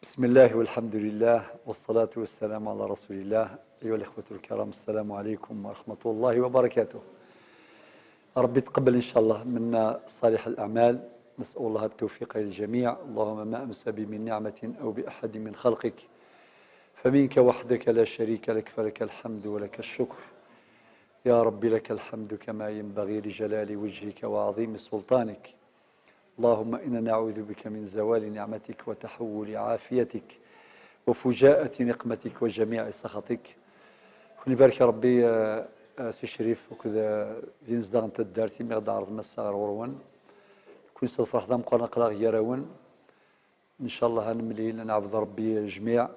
بسم الله والحمد لله والصلاة والسلام على رسول الله. أيها الإخوة الكرام، السلام عليكم ورحمة الله وبركاته. ربي تقبل إن شاء الله منا صالح الأعمال. نسأل الله التوفيق للجميع. اللهم ما أمس بي من نعمة أو بأحد من خلقك فمنك وحدك لا شريك لك، فلك الحمد ولك الشكر. يا ربي لك الحمد كما ينبغي لجلال وجهك وعظيم سلطانك. اللهم إنا نعوذ بك من زوال نعمتك وتحول عافيتك وفجاءة نقمتك وجميع سخطك. كوني بارك ربي سي شريف وكذا دين زدغ انت الدارتي مغد عرض مسا غرورون كون صدفر حدا مقارنة قلاغ يراون ان شاء الله هنملي نعبد ربي الجميع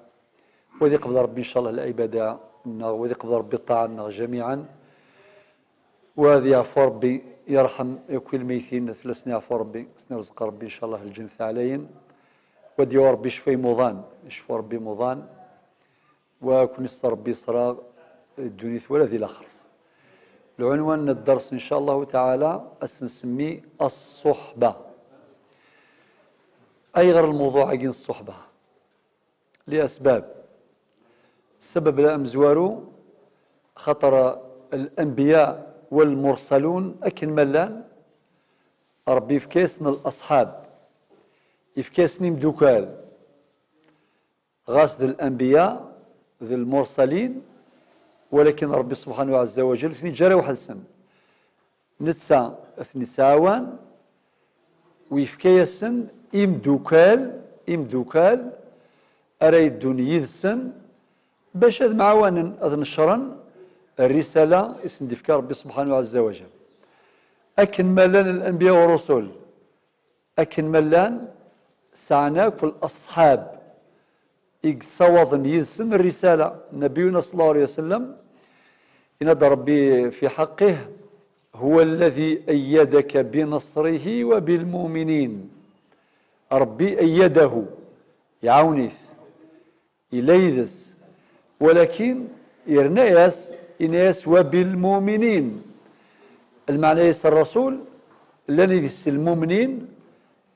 وذي قبل ربي ان شاء الله العبادة وذي قبل ربي الطاعة جميعا. وهذه يعفو ربي يرحم كل الميتين ثلاث سنين، يعفو ربي سنرزق ربي ان شاء الله الجنة عليهم ودي ربي شفي مضان يشفو ربي مضان وكون يسر ربي صراغ الدنيا ولا ذي الاخر. العنوان الدرس ان شاء الله تعالى نسميه الصحبة، اي غير الموضوع عين الصحبة لاسباب. السبب لا مزوارو خطر الانبياء والمرسلون أكن ملان ربي يفكاسن الأصحاب يفكاسني مدوكال غاسد الأنبياء ذي المرسلين، ولكن ربي سبحانه عز وجل ثني جرى واحد السن نتسا ثني ساوان ويفكاسن إمدوكال أري الدنيا السن باش هذ معاونا أذ نشرا الرسالة اسم دفكار ربي سبحانه عز وجل. أكن ملان الأنبياء والرسل، أكن ملان سعناك في الأصحاب يقصوض يزن الرسالة. نبينا صلى الله عليه وسلم ينادى ربي في حقه هو الذي أيدك بنصره وبالمؤمنين. ربي أيده يعونيث إليذس، ولكن يرنايس إناس وبالمؤمنين. المعنى يس الرسول لن يدس المؤمنين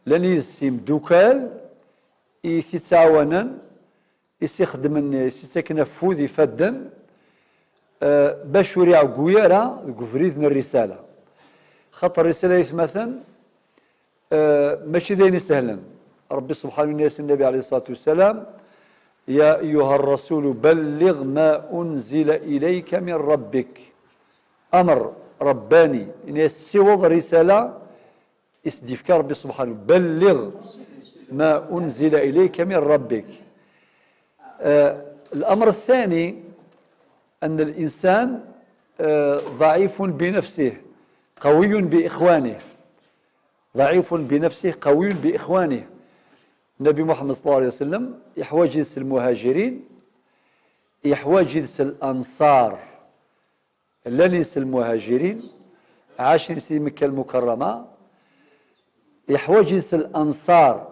لن يدس مدوكال يتعاونا يستخدم يستكن فوذ فدا باش يريع قويرة قفريذ من الرسالة. خاطر الرسالة مثلا ماشي ذين سهلا. ربي سبحانه الناس النبي عليه الصلاة والسلام يا أيها الرسول بلغ ما أنزل إليك من ربك. أمر رباني إن يسوض رسالة استدفك ربي سبحانه بلغ ما أنزل إليك من ربك. الأمر الثاني أن الإنسان ضعيف بنفسه قوي بإخوانه، ضعيف بنفسه قوي بإخوانه. النبي محمد صلى الله عليه وسلم يحواج يدس المهاجرين، يحواج يدس الأنصار لن يدس المهاجرين، عاش في مكة المكرمة. يحواج يدس الأنصار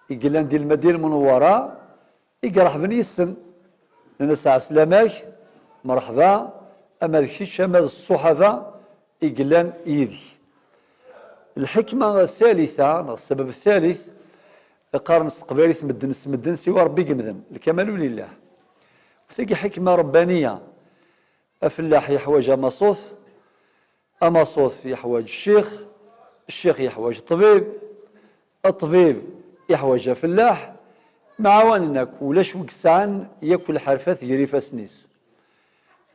يقلان دي المدينة المنورة يقرح بن يسن لنا ساعة سلامك مرحبا. أما ذكيش أما الصحابة يقلان يذي. الحكمة الثالثة، السبب الثالث قارن استقبالي مدن سوى ربي قمذن الكمال لله. وثقي حكمة ربانية. أفلاح يحوج أماصوث، أماصوث يحوج الشيخ يحوج الطبيب يحوج فلاح. معاونك ولاش وكسعان ياكل حرفات يريفا سنيس.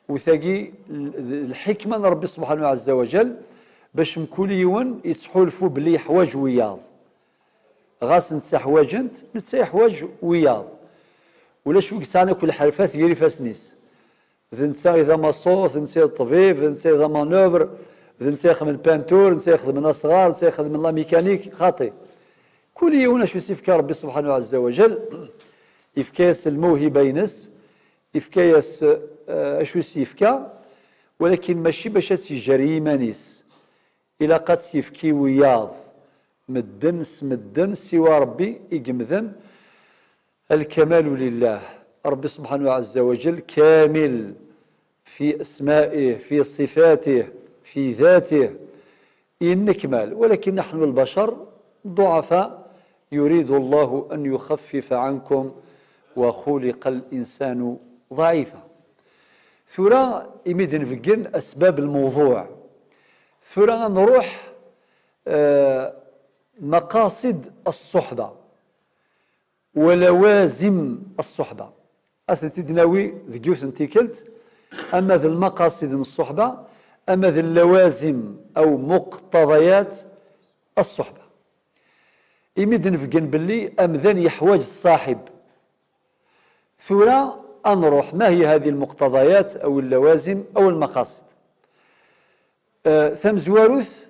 وثقي الحكمة ربي سبحانه عز وجل باش مكل يون يتحولفوا بلي يحواج وياض. غاس نتسا حواجنت نتسا حواج وياض ولاش وكسانا كل حرفات يري فاسنيس. نتسا إذا مصوص نتسا الطبيب نتسا إذا مانوفر نتسا يخدم البانتور نتسا يخدم الناس صغار نتسا يخدم لا ميكانيك خاطي. كل يوم شو يسيفك ربي سبحانه عز وجل يفكاس الموهبة ينس يفكاس شو يسيفك، ولكن ماشي باش جريمة نيس إلا قد يفكي وياض مدن سوى ربي يقمذن. الكمال لله. ربي سبحانه عز وجل كامل في أسمائه في صفاته في ذاته نكمل، ولكن نحن البشر ضعفاء يريد الله أن يخفف عنكم وخلق الإنسان ضعيفا. ثورة إميدن فقن أسباب الموضوع. ثورة نروح مقاصد الصحبة ولوازم الصحبة. أثنتدناوي ذكيوث انتيكلت أما ذي المقاصد الصحبة أما ذي اللوازم أو مقتضيات الصحبة. إميدن فقن باللي أمذان يحواج الصاحب. ثورة أنروح ما هي هذه المقتضيات أو اللوازم أو المقاصد. ثم زواروث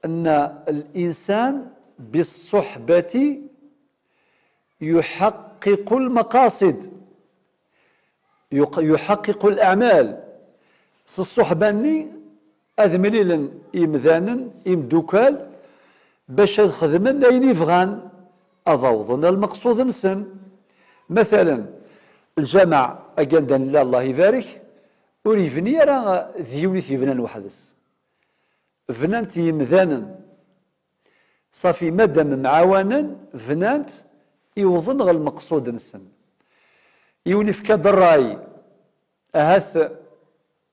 أن الإنسان بالصحبة يحقق المقاصد يحقق الأعمال. الصحباني أذمليلا إمذانا إمدوكال باش خدمن أين يفغان أضوضنا المقصود نسن. مثلا الجامع أجندا الله يبارك وريفني راه ذيوني ثيبنان وحدس فنانت يمذانا صافي مادام معاونا فنانت يوظن غير المقصود نسن يوني في كاد الراي أهث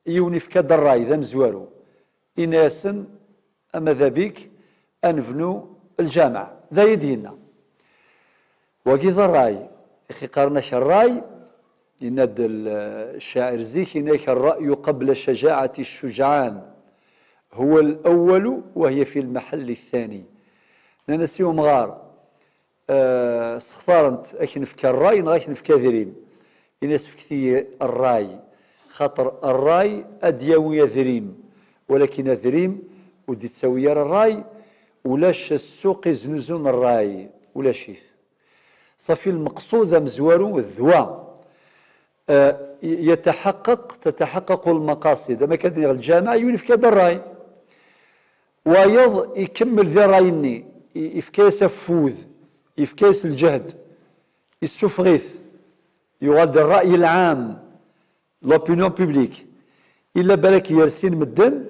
يوني في كاد الراي ذا مزوارو إناسن أما ذا بيك أنفنو الجامع ذا يدينا وقيض الراي اخي قارناش الراي يناد الشاعر زيك هناك الرأي قبل شجاعة الشجعان هو الأول وهي في المحل الثاني. ننسيو مغار سختارنت اكن في الراي نغاك في كاذرين الناس في كثير الراي خاطر الراي أدياوية ذريم ولكن ذريم ودي تسوي الراي ولاش السوق يزنزون الراي ولا شيث صافي المقصود مزوارو الذوى تتحقق المقاصد. ما كان الجامع يولي في كذا الراي ويض يكمل ذي رايني يفكاس فوذ يفكاس الجهد السفغيث يغاد الرأي العام لوبينيون بيبليك إلا بالك يرسين مدن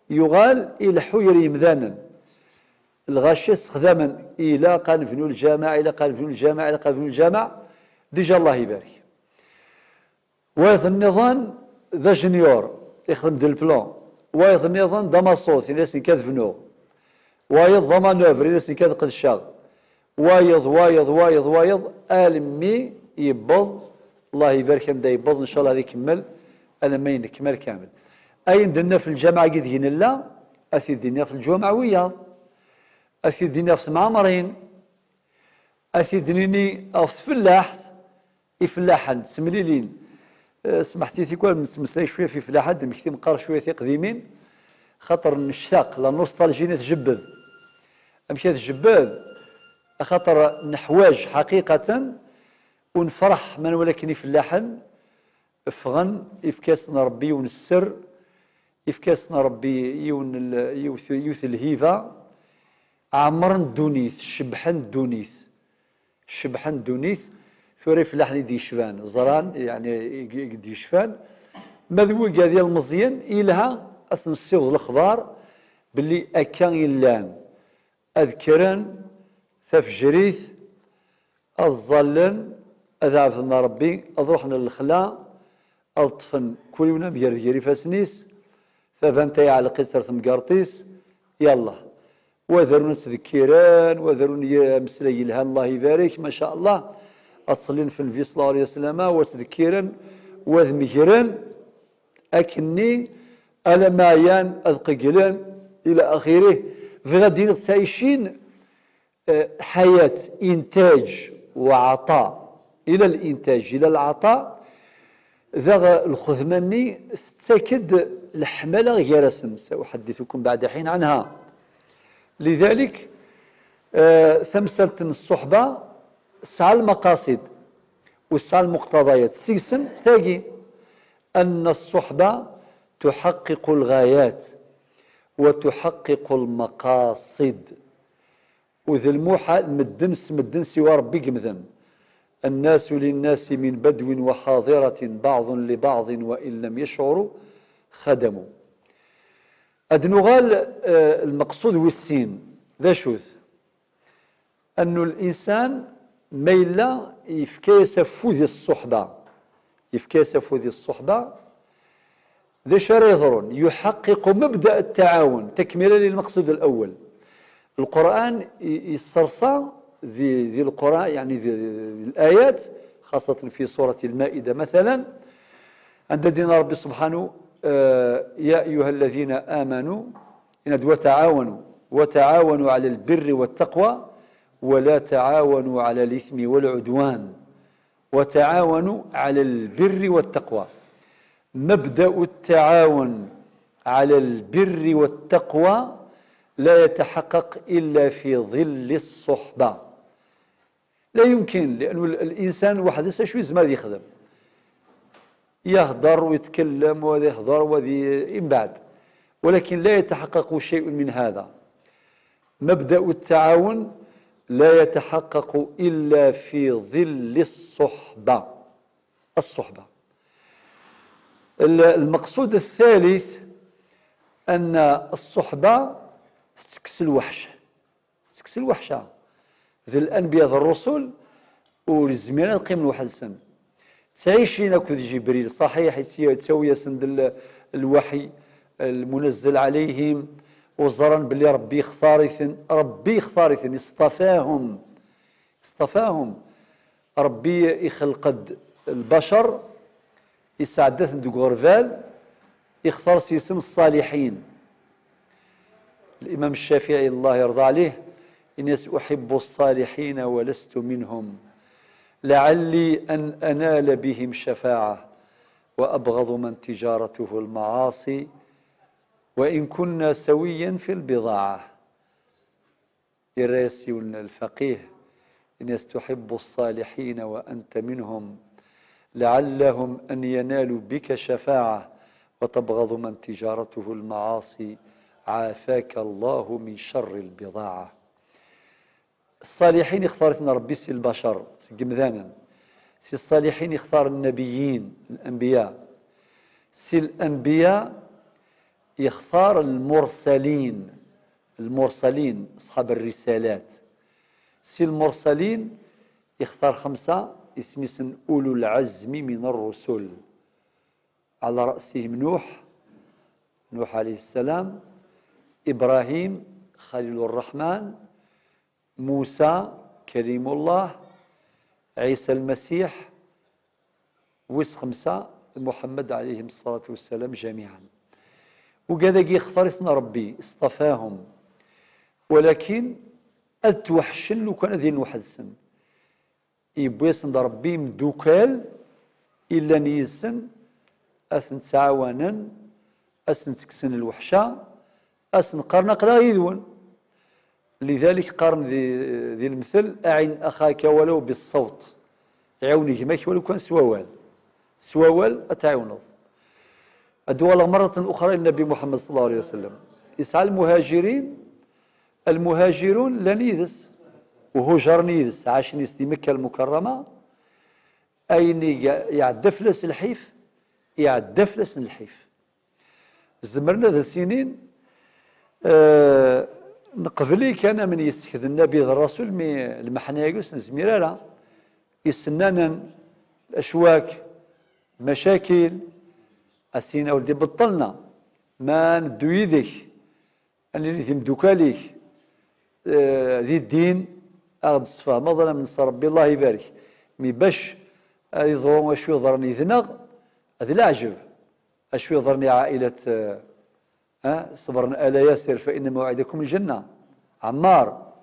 يغال إلى حوير يمذانا الغاشي استخداما إلى قال فنو الجامع إلى قال فنو الجامع إلى قال فنو الجامع ديجا الله يبارك. وهذا النظام ذا جونيور يخدم دي البلان وهذا النظام دا مصوت الناس كاد فنو وايض ذا مانوفر الناس كاد قد الشغل وايض ألمي يبض الله يبارك دا يبض إن شاء الله هذا يكمل أنا ما ينكمل كامل. أي ندنا في الجامعة قد هنا لا أثي الدنيا في الجامعة وياض أثي الدنيا في معمرين أثي الدنيا في فلاح يفلاحن سمليلين سمحتي تيكون نتمسلاي شويه في فلاحات مكتي مقار شويه قديمين خاطر نشتاق لا نوستالجينا تجبد امشي تجبد خاطر نحواج حقيقه ونفرح من ولكن فلاحن فغن يفكاسنا ربي ونسر يفكاسنا ربي يوث الهيفا عمرن دونيث شبحن دونيث ثوري فلاحني دي يشفان زران يعني دي يشفان مذوق ديال المزيان إلها أثن الصيغ الأخبار باللي أكان يلان أذكران تفجريث الظلن أذعفنا ربي أضروحنا للخلاء ألطفن كل يوم بيرجري فاسنيس فبنتي على قصر ثم قرطيس يلا وذرون تذكيران وذرون مسلي لها الله يبارك ما شاء الله أصلين في النبي صلى الله عليه وسلم وتذكيرا وذمجرا أكني ألمايان أذققلان إلى آخره في غادي تعيشين حياة إنتاج وعطاء إلى الإنتاج إلى العطاء ذا الخذماني تأكد الحملة غيرسن سأحدثكم بعد حين عنها. لذلك ثمسلة الصحبة سعى المقاصد وسعى المقتضيات سيسن ثاقي أن الصحبة تحقق الغايات وتحقق المقاصد وذي الموحى مدن سوى ربي قمذن الناس للناس من بدو وحاضرة بعض لبعض وإن لم يشعروا خدموا أدنغال المقصود والسين ذا شوث أن الإنسان ميلا يفكيسفو ذي الصحبة، يفكيسفو ذي الصحبة ذي شريطر يحقق مبدأ التعاون تكملة للمقصود الأول. القرآن يسترصى ذي القرآن، يعني ذي الآيات خاصة في سورة المائدة مثلا، عند دين ربي سبحانه يا أيها الذين آمنوا وتعاونوا على البر والتقوى ولا تعاونوا على الإثم والعدوان، وتعاونوا على البر والتقوى. مبدأ التعاون على البر والتقوى لا يتحقق إلا في ظل الصحبة. لا يمكن، لأن الإنسان وحده شوي زمان يخدم، يهضر ويتكلم وذي يهضر وذي بعد، ولكن لا يتحقق شيء من هذا. مبدأ التعاون لا يتحقق إلا في ظل الصحبة. المقصود الثالث أن الصحبة تكسي الوحشة ذي الأنبياء ذي الرسل والزمينة القيم الواحد سن تعيشين كذ جبريل صحيح يتسوي سند الوحي المنزل عليهم وزرا باللي ربي اختارثن اصطفاهم ربي يخلق البشر يسعدثن دو غرفال يختار سيسن الصالحين. الإمام الشافعي الله يرضى عليه إني أحب الصالحين ولست منهم لعلي أن أنال بهم شفاعة وأبغض من تجارته المعاصي وإن كنا سويا في البضاعة. الراسي الفقيه إني أحب الصالحين وأنت منهم لعلهم أن ينالوا بك شفاعة وتبغض من تجارته المعاصي عافاك الله من شر البضاعة. الصالحين اختارتنا ربي سي البشر قمذانا، سي الصالحين يختار النبيين الأنبياء، سي الأنبياء يختار المرسلين أصحاب الرسالات، سي المرسلين يختار 5 اسم أولو العزم من الرسل على رأسهم نوح عليه السلام، إبراهيم خليل الرحمن، موسى كريم الله، عيسى المسيح، 5 محمد عليه الصلاة والسلام جميعا. وكذا يختارثنا ربي اصطفاهم، ولكن أتوحشن لو كان ذي واحد السن يبويسن ربي مدوكال إلا نيسن أثن تعاونا أثن تكسن الوحشة أثن قرن قدا يذون. لذلك قارن ذي المثل أعن أخاك ولو بالصوت يعاوني ماك ولو كان سوال أتعاونض. أدوال مرة أخرى النبي محمد صلى الله عليه وسلم يسعى المهاجرون لنيدس وهجر نيدس عاش نيس دي مكة المكرمة أين يعدفلس الحيف يعدفلس الحيف. زمرنا ذا السنين نقبلي كان من يستخدم النبي الرسول المحنة يقول زميرة يسنانا الأشواك مشاكل أسينا ولدي بطلنا ما ندو يدك اللي ذي مدوكاليك ذي الدين أغد الصفا مظلم من ربي الله يبارك مي باش يضرون وشو يضرني ذنغ هذا لا عجب أشو يضرني عائلة صبرنا آل ياسر فإن موعدكم الجنة. عمار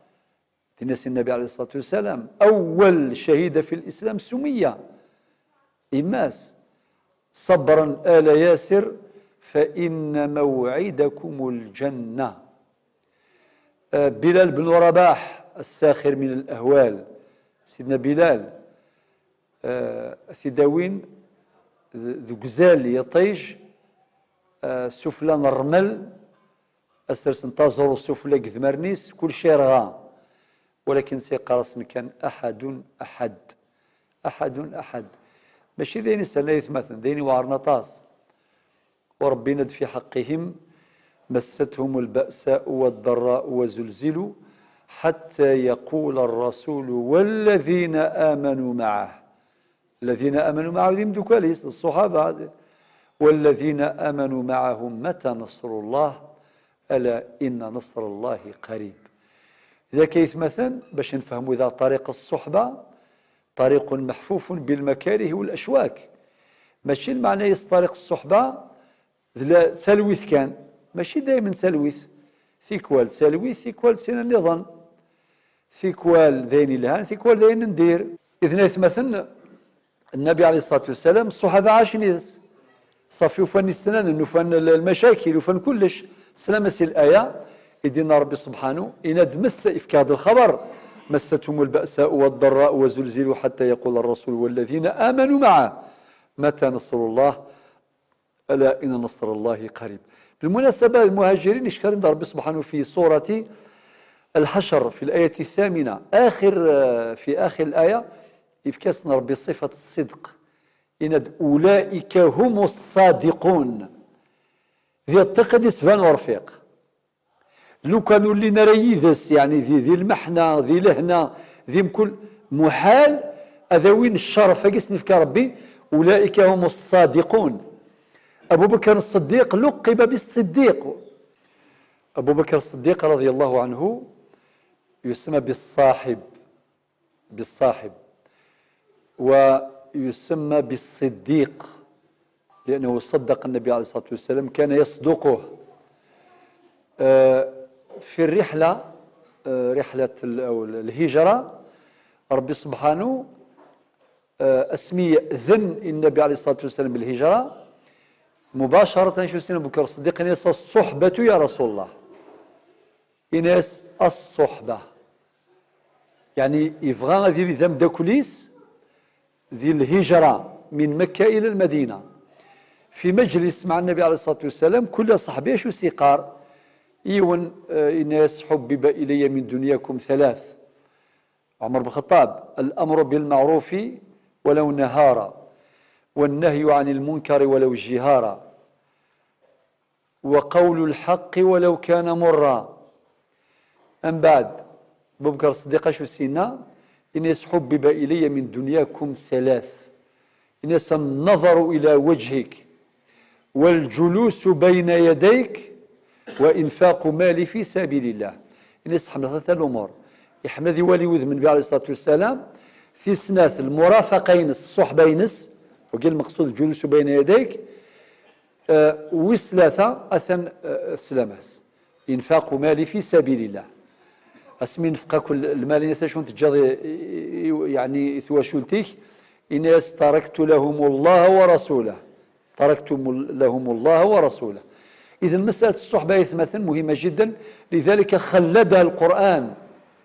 تنسي النبي عليه الصلاة والسلام أول شهيدة في الإسلام سمية إماس صبرا آل ياسر فإن موعدكم الجنة. بلال بن رباح الساخر من الأهوال سيدنا بلال ثداوين ذو قزال يطيج سفلان الرمل أسرس انتظروا سفلة قذمرنيس كل شيء رغا، ولكن سيقرص كان أحد ماشي ذيني سنة يثمثن ذيني وعرنطاس. وربنا في حقهم مستهم البأساء والضراء وزلزلوا حتى يقول الرسول والذين آمنوا معه. الذين آمنوا معه ذي مدوكاليس الصحابة، والذين آمنوا معه متى نصر الله ألا إن نصر الله قريب. إذا كيف مثلا باش نفهموا إذا طريق الصحبة طريق محفوف بالمكاره والأشواك، ماشي المعنى طريق الصحبة سلويث كان، ماشي دائما سلويث، ثيكوال سلويث ثيكوال سين النظام، ثيكوال ذين الهان ثيكوال ذين ندير. إذن مثلا النبي عليه الصلاة والسلام الصحابة عاشين صافي وفن السنان وفن المشاكل وفن كلش سلام الآية يدينا ربي سبحانه إن دمس إفكاد الخبر مستهم البأساء والضراء وزلزلوا حتى يقول الرسول والذين آمنوا معه متى نصر الله ألا إن نصر الله قريب. بالمناسبة المهاجرين يشكرون ربي سبحانه في سورة الحشر في الآية 8 في آخر الآية يفكسنا ربي صفة الصدق إن أولئك هم الصادقون ذي التقدس فان ورفيق. لو كانوا اللي نريذس يعني ذي المحنة ذي لهنا ذي كل محال أذوين الشرف قسني في ربي أولئك هم الصادقون. أبو بكر الصديق لقب بالصديق. أبو بكر الصديق رضي الله عنه يسمى بالصاحب ويسمى بالصديق لأنه صدق النبي عليه الصلاة والسلام، كان يصدقه. في الرحلة رحلة الهجرة ربي سبحانه أسمي ذن النبي عليه الصلاة والسلام بالهجرة مباشرة. شو سيدنا أبو بكر الصديق إناس الصحبة يا رسول الله، إناس الصحبة يعني يفغى ذي ذم داكوليس ذي الهجرة من مكة إلى المدينة في مجلس مع النبي عليه الصلاة والسلام كل صحبه شو سيقار إيون إناس حبب إلي من دنياكم ثلاث. عمر بن الخطاب الأمر بالمعروف ولو نهارا والنهي عن المنكر ولو جهارا وقول الحق ولو كان مرا. أم بعد أبو بكر الصديق شو سينا إناس حبب إلي من دنياكم ثلاث، إناس النظر إلى وجهك والجلوس بين يديك وإنفاق مالي في سبيل الله. الناس حمل ثلاثة الأمور يحمل ذي ولي وذ من النبي عليه الصلاة والسلام في سناث المرافقين الصحبينس وقال المقصود الجلوس بين يديك وثلاثة أثن سلامس إنفاق مالي في سبيل الله. أسمي نفقا كل المال الناس شون تجاضي يعني ثواشولتيك الناس تركت لهم الله ورسوله، تركتم لهم الله ورسوله. إذا مسألة الصحبة مثلا مهمة جدا، لذلك خلدها القرآن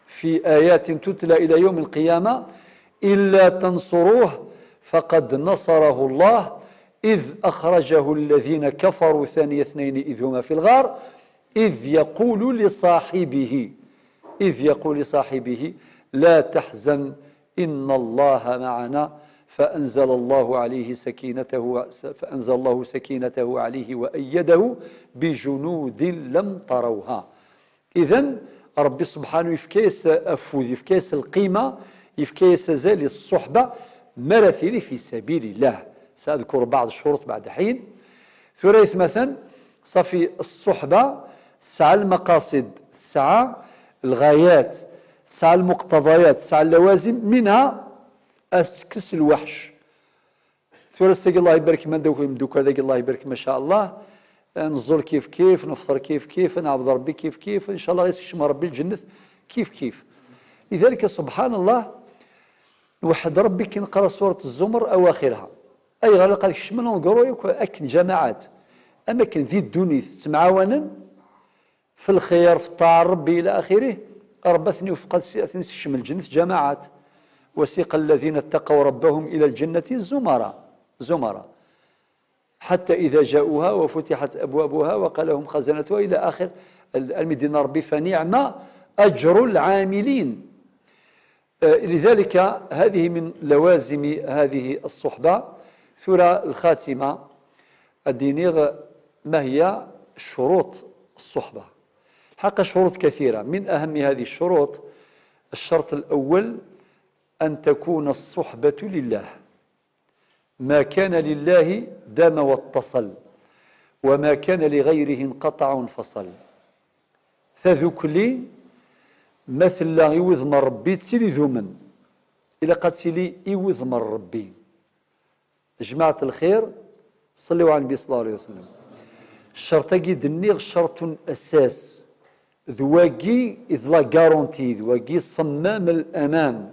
في آيات تتلى إلى يوم القيامة إلا تنصروه فقد نصره الله إذ أخرجه الذين كفروا ثاني اثنين إذ هما في الغار إذ يقول لصاحبه لا تحزن إن الله معنا فأنزل الله سكينته عليه وأيده بجنود لم تروها. إذن ربي سبحانه يفكيس أفوذ يفكيس القيمة يفكيس زال الصحبة مرثلي في سبيل الله. سأذكر بعض الشروط بعد حين. ثلاث مثلا صفي الصحبة سعى المقاصد سعى الغايات سعى المقتضيات سعى اللوازم منها أسكس الوحش. ثلاث الله يبارك من دوك الله يبارك ما شاء الله نزور كيف نفطر كيف نعبد ربي كيف إن شاء الله يسشم ربي الجنة كيف. لذلك سبحان الله وحد ربي كي نقرأ سورة الزمر أواخرها أي غير قال شمال نقرأ أكن جماعات أماكن ذي الدنيا تمعاونا في الخير في الطاعة ربي إلى آخره. ربثني وفقد الشمال الجنة جماعات وسيق الذين اتقوا ربهم إلى الجنة زمرا حتى إذا جاءوها وفتحت أبوابها وقال لهم خزنتها إلى آخر المدينة ربي فنعم أجر العاملين. لذلك هذه من لوازم هذه الصحبة. ثرى الخاتمة الدينيغ ما هي شروط الصحبة؟ حق شروط كثيرة. من أهم هذه الشروط الشرط الأول أن تكون الصحبة لله، ما كان لله دام واتصل، وما كان لغيره انقطع وانفصل. فذكلي مثل لا يوذ من ربي تسيلي ذومن إلا قد سيلي يوذ من ربي. جماعة الخير صلوا على النبي صلى الله عليه وسلم. الشرط النيغ شرط أساس ذواقي إذ لا جارونتي ذواقي صمام الأمان.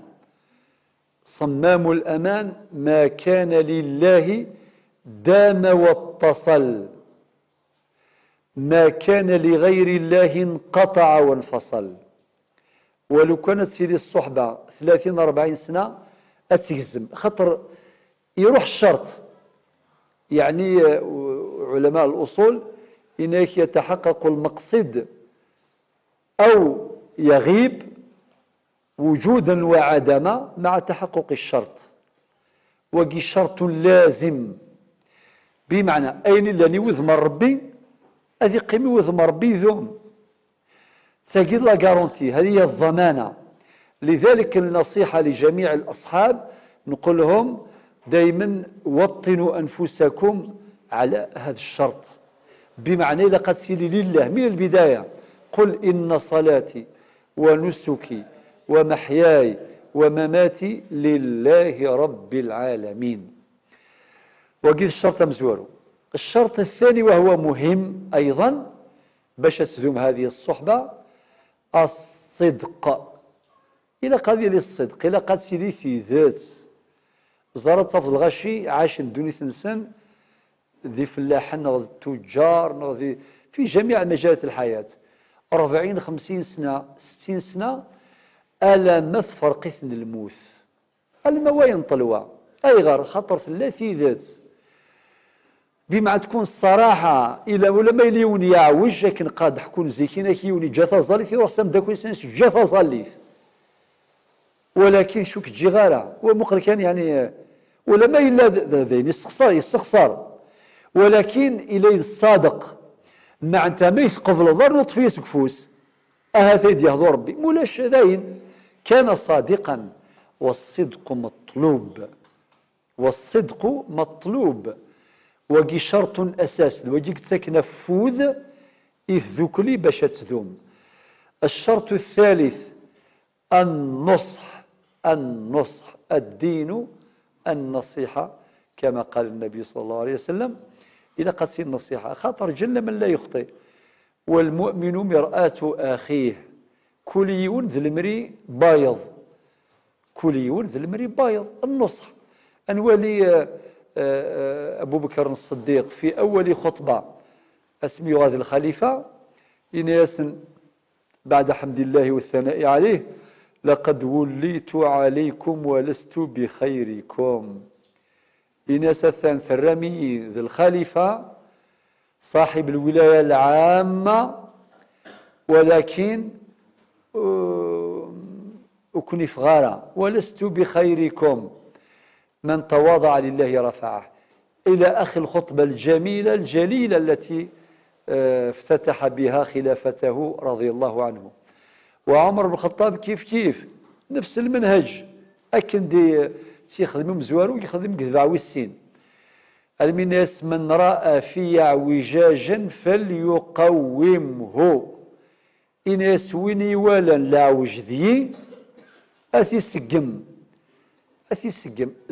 صمام الأمان ما كان لله دام واتصل، ما كان لغير الله انقطع وانفصل. ولو كانت سيدي الصحبة 30-40 سنة أتجزم خطر يروح الشرط. يعني علماء الأصول إنك يتحقق المقصد أو يغيب وجودا وعدما مع تحقق الشرط. وقي شرط لازم بمعنى أين اللي وذ من ربي هذه قيمي وذ من ربي ذوم تجد لا جارونتي. هذه هي الضمانة. لذلك النصيحة لجميع الأصحاب نقول لهم دائما وطنوا أنفسكم على هذا الشرط. بمعنى لقد سيري لله من البداية قل إن صلاتي ونسكي ومحياي ومماتي لله رب العالمين. وقيل الشرط مزورو. الشرط الثاني وهو مهم أيضا باش تدوم هذه الصحبة الصدق. إلى قضية الصدق إلى قد سيدي في ذات زارت تفضل غشي عاش الدنيا تنسن ذي فلاحن نغذي التجار نغذي في جميع مجالات الحياة 40-50 سنة 60 سنة ألمت فرقثن الموت الموين طلوة أي غير خطر لا في ذات بما تكون الصراحة إلا ولا ما يليون يعوج لكن قاد حكون زيكينا كيوني جاتا ظليث يروح سام داكو سنس جاتا ظليث ولكن شوك تجي غارة ومقر كان يعني ولا ما إلا ذين يستخسر ولكن إلي الصادق مع أنت ما يثقف الظهر نطفي سكفوس هذا يهضو ربي مولاش ذاين كان صادقا والصدق مطلوب. والصدق مطلوب وقي شرط أساس وجيك تكنفوذ إذ ذكلي باش تذوم. الشرط الثالث النصح. النصح الدين النصيحة كما قال النبي صلى الله عليه وسلم إلى قصير النصيحة خاطر جل من لا يخطئ والمؤمن مرآة أخيه كل يون ذي المري بايض كل يون ذي المري بايض. النصح أنولي أبو بكر الصديق في أول خطبة أسمي هذا الخليفة إناس بعد حمد الله والثناء عليه لقد وليت عليكم ولست بخيركم. إناس الثاني الرمي ذي الخليفة صاحب الولاية العامة ولكن أكوني فغارة ولست بخيركم من تواضع لله رفعه إلى آخر الخطبة الجميلة الجليلة التي افتتح بها خلافته رضي الله عنه. وعمر بن الخطاب كيف نفس المنهج أكن دي تيخدم مزوارو يخدم كذبع والسين المناس من رأى في اعوجاجا فليقومه إناس ويني ولا لا وجدي أثي سقم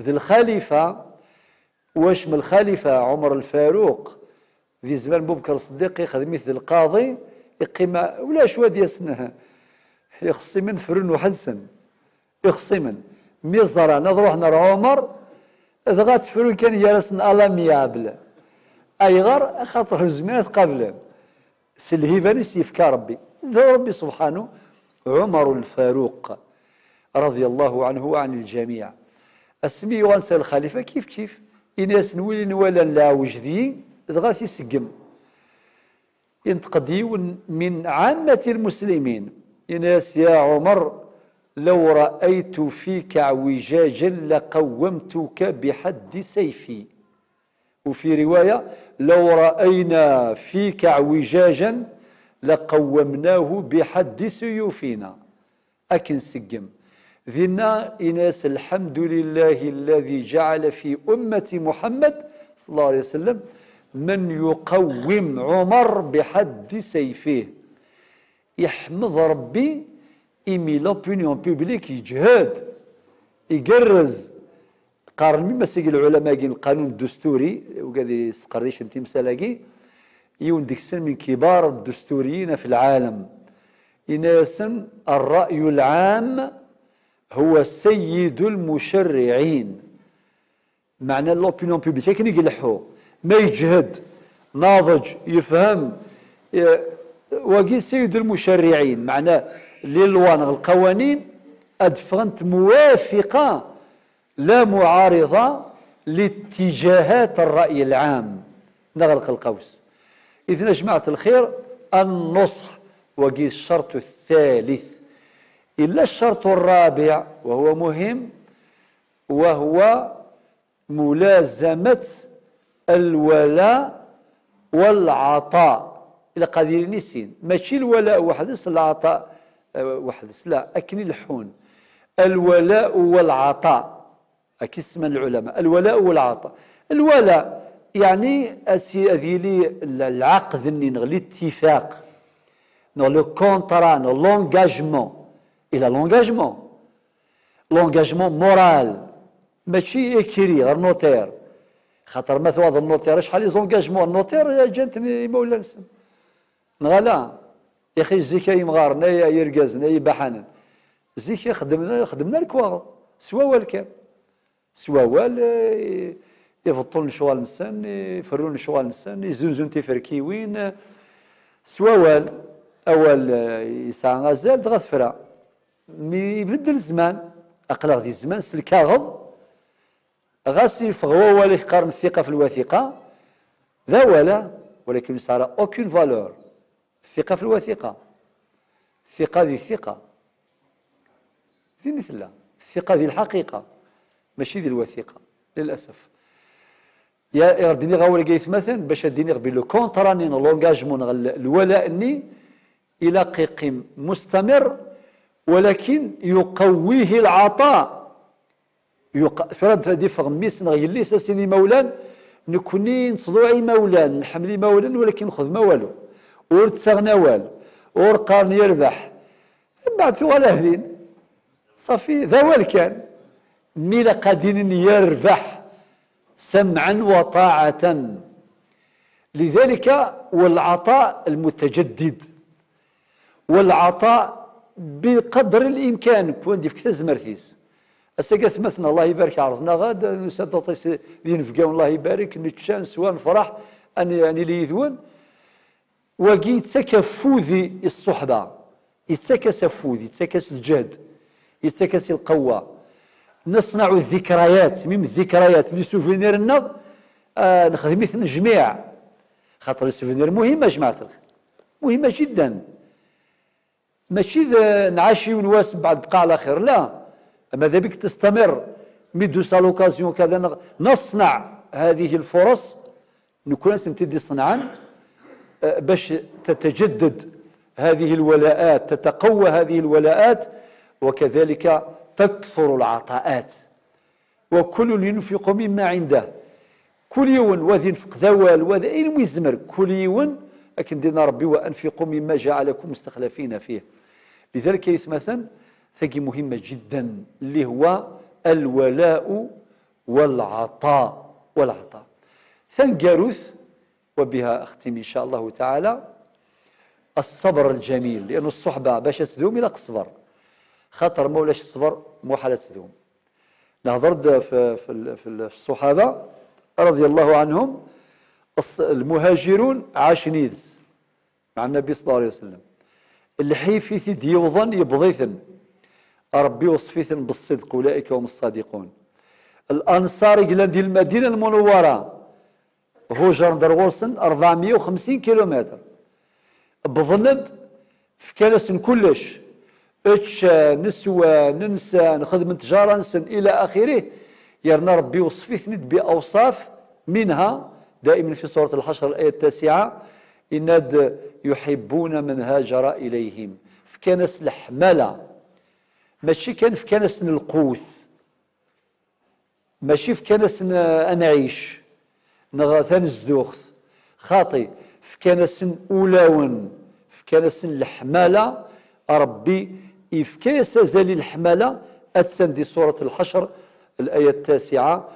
ذي الخليفة واش من الخليفة عمر الفاروق ذي زمان أبو بكر الصديق يخدم مثل القاضي يقيم ولا شو هادي اسنها يخصي من فرن وحدسن يخصي من ميزرا نروح نرى عمر إذا غاتفرون كان يالسن ألاميابل أي غير خاطر الزمانات قبل سلهيفاني سيفكا ربي ذا ربي سبحانه. عمر الفاروق رضي الله عنه وعن الجميع اسمي وانسى الخليفة كيف إناس نولي ولا لا وجدي إذا غاتي يسقم ينتقدي من عامة المسلمين إناس يا عمر لو رأيت فيك اعوجاجا لقومتك بحد سيفي. وفي رواية لو رأينا فيك اعوجاجا لقومناه بحد سيوفنا أكن سقم ذنا إناس الحمد لله الذي جعل في أمة محمد صلى الله عليه وسلم من يقوم عمر بحد سيفه. يحمد ربي إمي لوبينيون بيبليك يجهد يقرز قارن مما سيقي العلماء القانون الدستوري وقاعد يسقريش انت مسالاقي يون ديك السن من كبار الدستوريين في العالم. إناسا الرأي العام هو سيد المشرعين. معنى لوبينيون بيبليك كي يقلحو ما يجهد ناضج يفهم وقي سيد المشرعين. معناه للوان القوانين أدفنت موافقة لا معارضة لاتجاهات الرأي العام. نغلق القوس. إذن جماعة الخير النصح وقي الشرط الثالث. إلا الشرط الرابع وهو مهم وهو ملازمة الولاء والعطاء. إلى قدير نسين ماشي الولاء وحدث العطاء وحدث لا أكن الحون. الولاء والعطاء أكي اسم العلماء الولاء والعطاء. الولاء يعني أذيلي العقد الاتفاق لو كونترا لونجاجمون إلى لونجاجمون مورال ماشي إكري غير نوتير. خاطر مثلا هذا النوتير شحال لي زونجاجمون النوتير جاتني مولا نسم نغالا يا اخي زيك يمغارنا يا يرقازنا يبحانا زيك خدمنا الكواغ سواوال كان سواوال يفطون شوال نسان يفرون شوال نسان يزونزون تفركيوين سواوال اول يسعى غزال تغفرا مي يبدل الزمان اقلق ذي الزمان سلكاغض غاسي فغوا ولا يقارن الثقه في الوثيقه ذا ولا ولكن صار اوكين فالور. الثقة في الوثيقة الثقة ذي الثقة ذي مثل الثقة ذي الحقيقة ماشي ذي الوثيقة للأسف. يا رديني غاولي قيث مثلا باش اديني غبي لو كونتراني لونجاجمون الولاء اني الى قيقيم مستمر ولكن يقويه العطاء. فرد هذه فغميس نغيلي ساسيني مولان نكوني نصدوعي مولان نحملي مولان ولكن خذ ما والو ور تسغنا والو ور قارن يربح من بعد ولا هذين صافي ذا وال كان ميلا قادين يربح سمعا وطاعة. لذلك والعطاء المتجدد والعطاء بقدر الإمكان كون ديف كذا زمرثيس أساقث مثلا الله يبارك عرضنا غاد نساد طيس ذي نفقاون الله يبارك نتشان سوا نفرح أني لي يذون وقي يتسكى فوذي الصحبة يتسكى سفوذي يتسكى الجهد يتسكى القوة نصنع الذكريات من الذكريات لي سوفينير النض نخدم مثل الجميع خاطر السوفينير مهمة جماعة مهمة جدا ماشي نعاشي ونواس بعد بقى على خير لا ماذا بك تستمر ميدوس لوكازيون كذا نصنع هذه الفرص نكون نمتدي صنعا باش تتجدد هذه الولاءات تتقوى هذه الولاءات وكذلك تكثر العطاءات وكل ينفق مما عنده كل يوم وذي ينفق ذوال وذا أين يزمر كل يوم لكن دينا ربي وأنفقوا مما جعلكم مستخلفين فيه. لذلك يثمثا ثقي مهمة جدا اللي هو الولاء والعطاء ثنقاروث وبها أختم إن شاء الله تعالى الصبر الجميل لأن الصحبة باش تذوم إلى الصبر خاطر مولاش الصبر مو حالة تذوم. نهضرد في الصحابة رضي الله عنهم المهاجرون عاشنيذ مع النبي صلى الله عليه وسلم الحيفي ديوضن يبضيثن ربي وصفيثن بالصدق أولئك هم الصادقون. الأنصار ديال المدينة المنورة هوجر درغوسن 450 كيلومتر بظند في كنسن كلش اتش نسوى ننسى نخدم تجارة نسن إلى آخره يرنا ربي وصفيثن بأوصاف منها دائما في سورة الحشر الآية 9 إناد يحبون من هاجر إليهم فكانس الحمالة ماشي كان فكانس القوث ماشي فكانس أنعيش نغاثان الزدوخ خاطي فكانس أولاون فكانس الحمالة ربي إفكاس زالي الحمالة أتسندي سورة الحشر الآية 9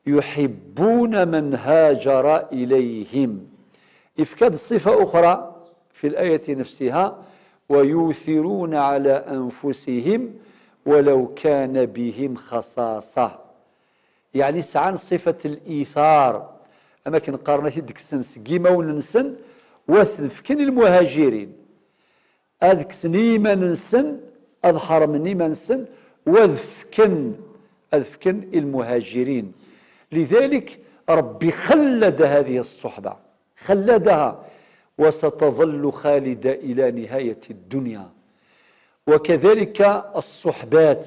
يحبون من هاجر إليهم إفكاد صفة أخرى في الآية نفسها ويؤثرون على أنفسهم ولو كان بهم خصاصة يعني سعان صفة الإيثار أما كنقارن ديك السنس كيما وننسن وثنفكن المهاجرين هذيك سنيما ننسن أظهر مني ما ننسن وذفكن المهاجرين لذلك ربي خلد هذه الصحبة خلدها وستظل خالدة إلى نهاية الدنيا وكذلك الصحبات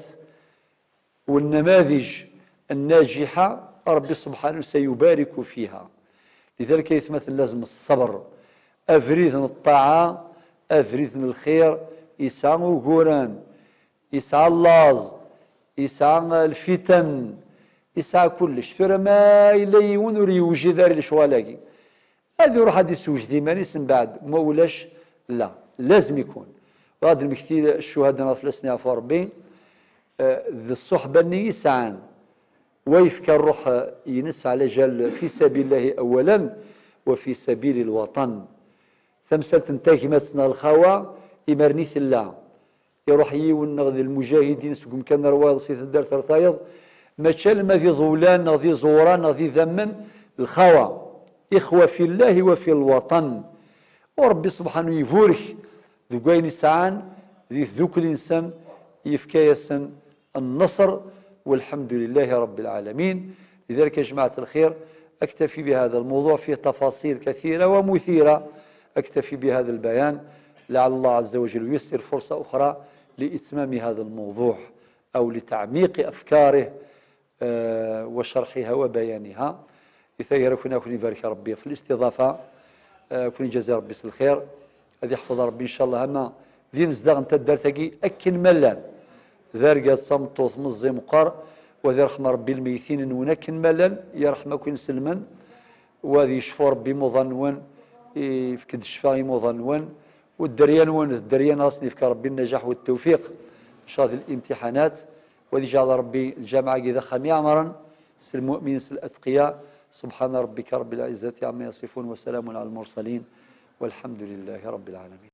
والنماذج الناجحة ربي سبحانه سيبارك فيها لذلك يتمثل لازم الصبر أفريذن الطاعة أفريذن الخير يسعى وقوران يسعى اللاز يسعى الفتن يسعى كلش ثم ما إلي ونري يوجد ذاري الشوالاقي هذا يروح هذا يسوج ديماني من بعد ما ولاش لا لازم يكون وهذا المكتير الشهداء في الأسناء في ربي ذي الصحبة اللي يسعان ويفكر الروح ينس على جال في سبيل الله أولا وفي سبيل الوطن ثمسة تنتهي مثلا الخوا يمرنيث الله يروح يونغ المجاهدين سكم كان رواد صيت الدار ثرثايض ما تشال ما ذي ظولان ذي زوران ذي ذمن الخوا إخوة في الله وفي الوطن وربي سبحانه يفورك ذوقين سعان ذي ذوك الإنسان يفكايسن النصر والحمد لله رب العالمين لذلك يا جماعة الخير أكتفي بهذا الموضوع فيه تفاصيل كثيرة ومثيرة أكتفي بهذا البيان لعل الله عز وجل ييسر فرصة أخرى لإتمام هذا الموضوع أو لتعميق أفكاره وشرحها وبيانها إذا كنا يبارك ربي في الاستضافة كن جزاء ربي الخير هذه يحفظ ربي إن شاء الله هما ذي نزدغ أنت الدرثقي أكن ملان ذارقا صمتوث مزي مقار وذي رحم ربي الميتين ونكن ملان يرحمك سلما وذي يشفو ربي مظنون يفكد الشفاء مظنون والدريان وين الدريان أصلي في ربي النجاح والتوفيق إن شاء الله الامتحانات وذي جعل ربي الجامعة إذا خمي عمرا سل المؤمنين سل الأتقياء سبحان ربك رب العزة عما يصفون وسلام على المرسلين والحمد لله رب العالمين.